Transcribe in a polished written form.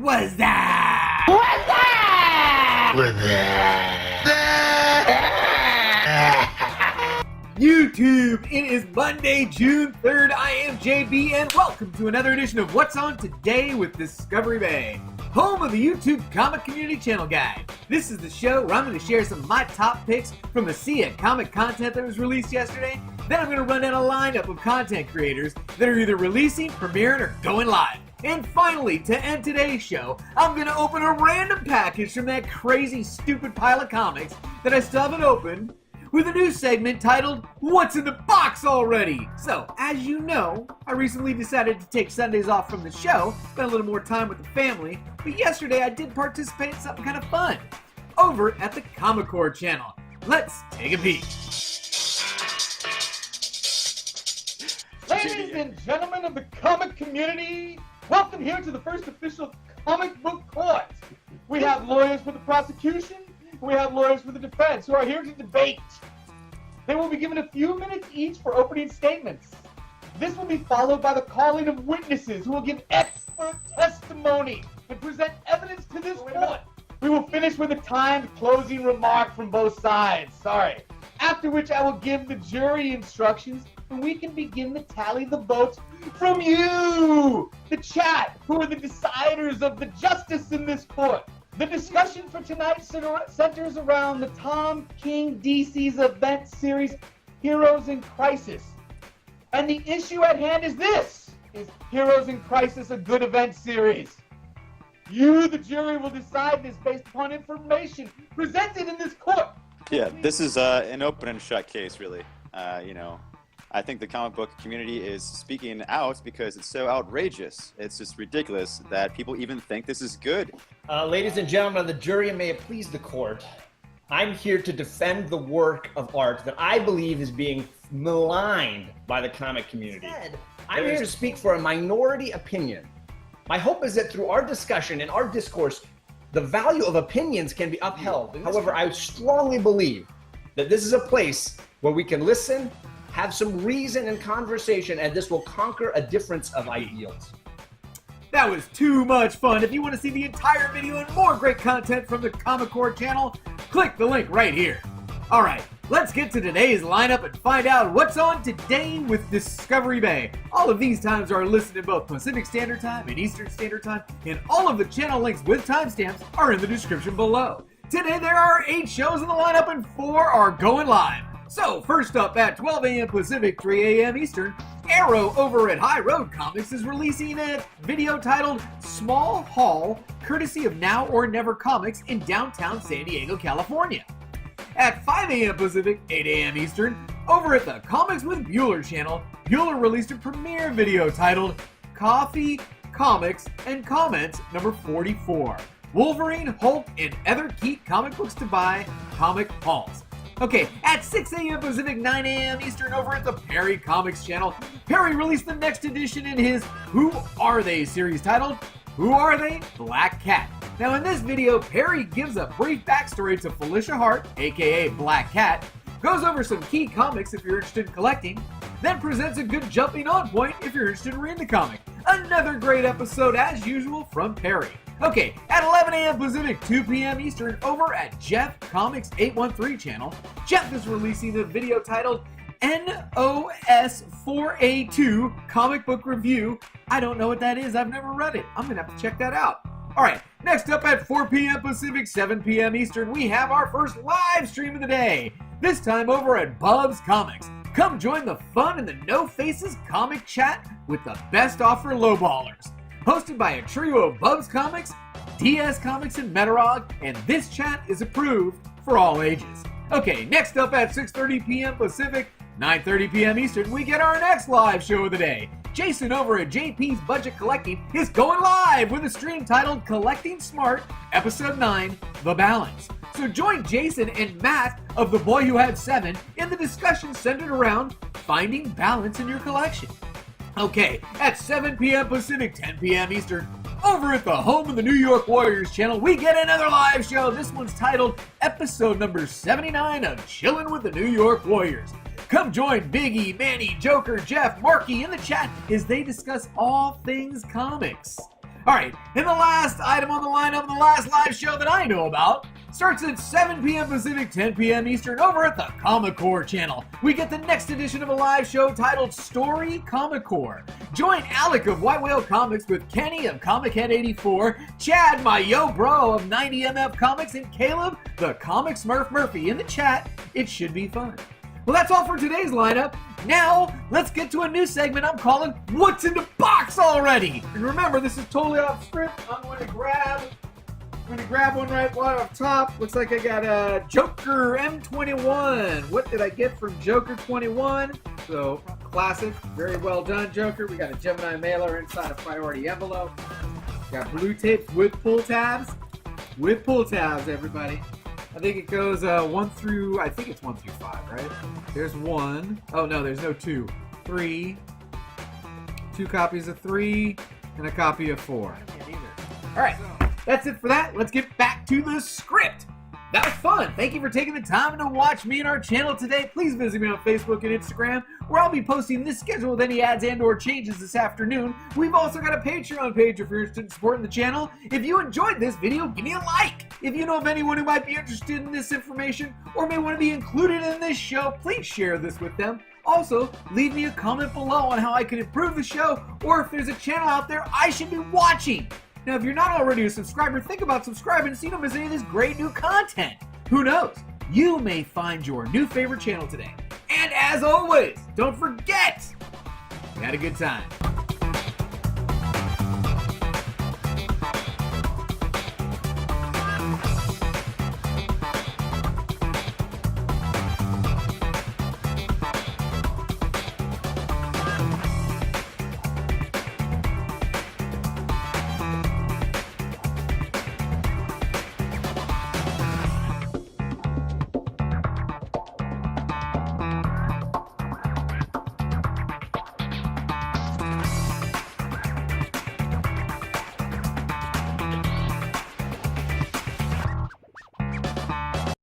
was that? What's that? With that. YouTube, it is Monday, June 3rd. I am JB, and welcome to another edition of What's On Today with Discovery Bay, home of the YouTube Comic Community Channel Guide. This is the show where I'm going to share some of my top picks from the sea of comic content that was released yesterday. Then I'm going to run down a lineup of content creators that are either releasing, premiering, or going live. And finally, to end today's show, I'm going to open a random package from that crazy, stupid pile of comics that I still haven't opened with a new segment titled, What's in the Box Already? So, as you know, I recently decided to take Sundays off from the show, spend a little more time with the family, but yesterday I did participate in something kind of fun over at the Comic Core channel. Let's take a peek. Ladies and gentlemen of the comic community, welcome here to the first official comic book court. We have lawyers for the prosecution, and we have lawyers for the defense who are here to debate. They will be given a few minutes each for opening statements. This will be followed by the calling of witnesses who will give expert testimony and present evidence to this court. We will finish with a timed closing remark from both sides. After which I will give the jury instructions and we can begin to tally the votes from you, the chat, who are the deciders of the justice in this court. The discussion for tonight centers around the Tom King DC's event series, Heroes in Crisis. And the issue at hand is this: is Heroes in Crisis a good event series? You, the jury, will decide this based upon information presented in this court. Yeah, this is an open and shut case, really. I think the comic book community is speaking out because it's so outrageous. It's just ridiculous that people even think this is good. Ladies and gentlemen of the jury, and may it please the court, I'm here to defend the work of art that I believe is being maligned by the comic community. I'm here to speak for a minority opinion. My hope is that through our discussion and our discourse, the value of opinions can be upheld. However, I strongly believe that this is a place where we can listen, have some reason and conversation, and this will conquer a difference of ideals. That was too much fun. If you want to see the entire video and more great content from the Comic Core channel, click the link right here. Alright, let's get to today's lineup and find out what's on today with Discovery Bay. All of these times are listed in both Pacific Standard Time and Eastern Standard Time, and all of the channel links with timestamps are in the description below. Today there are 8 shows in the lineup and 4 are going live. So, first up at 12 a.m. Pacific, 3 a.m. Eastern, Arrow over at High Road Comics is releasing a video titled Small Haul, courtesy of Now or Never Comics in downtown San Diego, California. At 5 a.m. Pacific, 8 a.m. Eastern, over at the Comics with Bueller channel, Bueller released a premiere video titled Coffee, Comics, and Comments number 44. Wolverine, Hulk, and other key comic books to buy, comic hauls. Okay, at 6 a.m. Pacific, 9 a.m. Eastern, over at the Perry Comics channel, Perry released the next edition in his Who Are They series titled Who Are They? Black Cat. Now in this video, Perry gives a brief backstory to Felicia Hart, aka Black Cat, goes over some key comics if you're interested in collecting, then presents a good jumping on point if you're interested in reading the comic. Another great episode as usual from Perry. Okay, at 11 a.m. Pacific, 2 p.m. Eastern, over at Jeff Comics 813 channel, Jeff is releasing a video titled NOS4A2 Comic Book Review. I don't know what that is. I've never read it. I'm going to have to check that out. Alright, next up at 4 p.m. Pacific, 7 p.m. Eastern, we have our first live stream of the day. This time over at BUB'S Comics. Come join the fun in the No Faces comic chat with the best offer lowballers. Hosted by a trio of BUB'S Comics, DS Comics, and Metarog, and this chat is approved for all ages. Okay, next up at 6:30 p.m. Pacific, 9:30 p.m. Eastern, we get our next live show of the day. Jason over at JP's Budget Collecting is going live with a stream titled Collecting Smart, Episode 9, The Balance. So join Jason and Matt of The Boy Who Had 7 in the discussion centered around finding balance in your collection. Okay, at 7 p.m. Pacific, 10 p.m. Eastern, over at the home of the NYWARRIORS channel, we get another live show. This one's titled Episode number 79 of Chillin with the NYWARRIORS. Come join Biggie, Manny, Joker, Jeff, Marky in the chat as they discuss all things comics. Alright, and the last item on the lineup, the last live show that I know about, starts at 7 p.m. Pacific, 10 p.m. Eastern over at the Comic Core channel. We get the next edition of a live show titled Story Comic Core. Join Alec of White Whale Comics with Kenny of Comic Head 84, Chad, my yo bro of 90MF Comics, and Caleb, the Comic Smurf Murphy in the chat. It should be fun. Well, that's all for today's lineup. Now, let's get to a new segment I'm calling What's in the Box Already? And remember, this is totally off script. I'm going to grab one right off top. Looks like I got a Joker M21. What did I get from Joker 21? So, classic. Very well done, Joker. We got a Gemini mailer inside a priority envelope. Got blue tapes with pull tabs. With pull tabs, everybody. I think it goes 1 through, I think it's 1 through 5, right? There's 1. Oh, no, there's no 2. 3. 2 copies of 3, and a copy of 4. All right. That's it for that. Let's get back to the script. That was fun. Thank you for taking the time to watch me and our channel today. Please visit me on Facebook and Instagram, where I'll be posting this schedule with any ads and or changes this afternoon. We've also got a Patreon page if you're interested in supporting the channel. If you enjoyed this video, give me a like. If you know of anyone who might be interested in this information or may want to be included in this show, please share this with them. Also, leave me a comment below on how I can improve the show or if there's a channel out there I should be watching. Now, if you're not already a subscriber, think about subscribing so you don't miss any of this great new content. Who knows? You may find your new favorite channel today. And as always, don't forget, we had a good time.